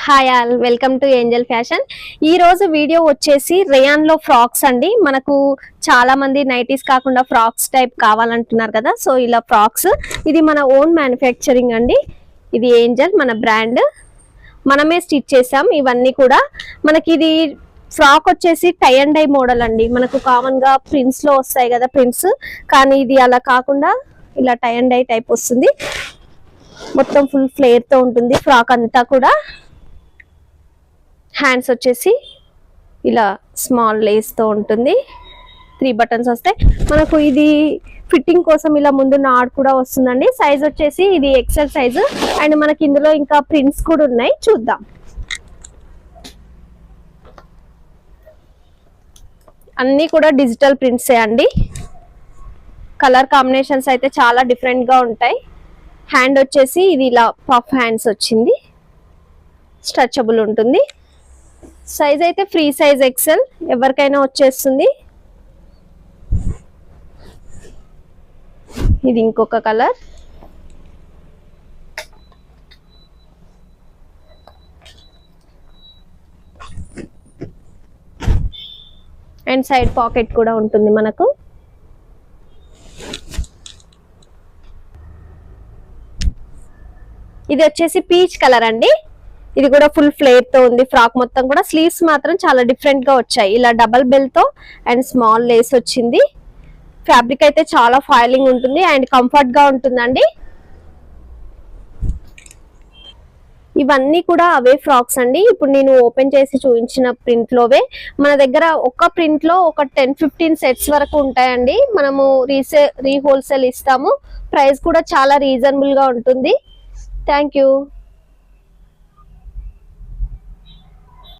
Hi all, welcome to Angel fashion. ఈ రోజు video వచ్చేసి రేయాన్ లో ఫ్రాక్స్ అండి. మనకు చాలా మంది నైటీస్ కాకుండా ఫ్రాక్స్ టైప్ కావాలంటున్నారు కదా, సో ఇలా ఫ్రాక్స్. ఇది మన ఓన్ మ్యానుఫ్యాక్చరింగ్ అండి. ఇది ఏంజల్ మన బ్రాండ్, మనమే స్టిచ్ చేసాం. ఇవన్నీ కూడా మనకి ఇది ఫ్రాక్ వచ్చేసి టై అండ్ డై మోడల్ అండి. మనకు కామన్ గా ప్రింట్స్ లో వస్తాయి కదా ప్రింట్స్, కానీ ఇది అలా కాకుండా ఇలా టై అండ్ డై టైప్ వస్తుంది. మొత్తం ఫుల్ ఫ్లేర్ తో ఉంటుంది ఫ్రాక్ అంతా కూడా. హ్యాండ్స్ వచ్చేసి ఇలా స్మాల్ లేస్ తో ఉంటుంది. 3 బటన్స్ వస్తాయి మనకు. ఇది ఫిట్టింగ్ కోసం ఇలా ముందు నాడ్ కూడా వస్తుందండి. సైజ్ వచ్చేసి ఇది ఎక్సెల్ సైజు. అండ్ మనకి ఇందులో ఇంకా ప్రింట్స్ కూడా ఉన్నాయి, చూద్దాం. అన్నీ కూడా డిజిటల్ ప్రింట్సే అండి. కలర్ కాంబినేషన్స్ అయితే చాలా డిఫరెంట్ గా ఉంటాయి. హ్యాండ్ వచ్చేసి ఇది ఇలా పఫ్ హ్యాండ్స్ వచ్చింది, స్ట్రెచబుల్ ఉంటుంది. సైజ్ అయితే ఫ్రీ సైజ్ ఎక్సెల్, ఎవరికైనా వచ్చేస్తుంది. ఇది ఇంకొక కలర్. అండ్ సైడ్ పాకెట్ కూడా ఉంటుంది మనకు. ఇది వచ్చేసి పీచ్ కలర్ అండి. ఇది కూడా ఫుల్ ఫ్లేర్ తో ఉంది ఫ్రాక్ మొత్తం కూడా. స్లీవ్స్ మాత్రం చాలా డిఫరెంట్ గా వచ్చాయి. ఇలా డబల్ బెల్ తో అండ్ స్మాల్ లేస్ వచ్చింది. ఫ్యాబ్రిక్ అయితే చాలా ఫైలింగ్ ఉంటుంది అండ్ కంఫర్ట్ గా ఉంటుందండి. ఇవన్నీ కూడా అవే ఫ్రాక్స్ అండి. ఇప్పుడు నేను ఓపెన్ చేసి చూపించిన ప్రింట్ లోవే. మన దగ్గర ఒక ప్రింట్ లో ఒక 10-15 సెట్స్ వరకు ఉంటాయండి. మనము రీహోల్సేల్ ఇస్తాము. ప్రైస్ కూడా చాలా రీజనబుల్ గా ఉంటుంది. Thank you.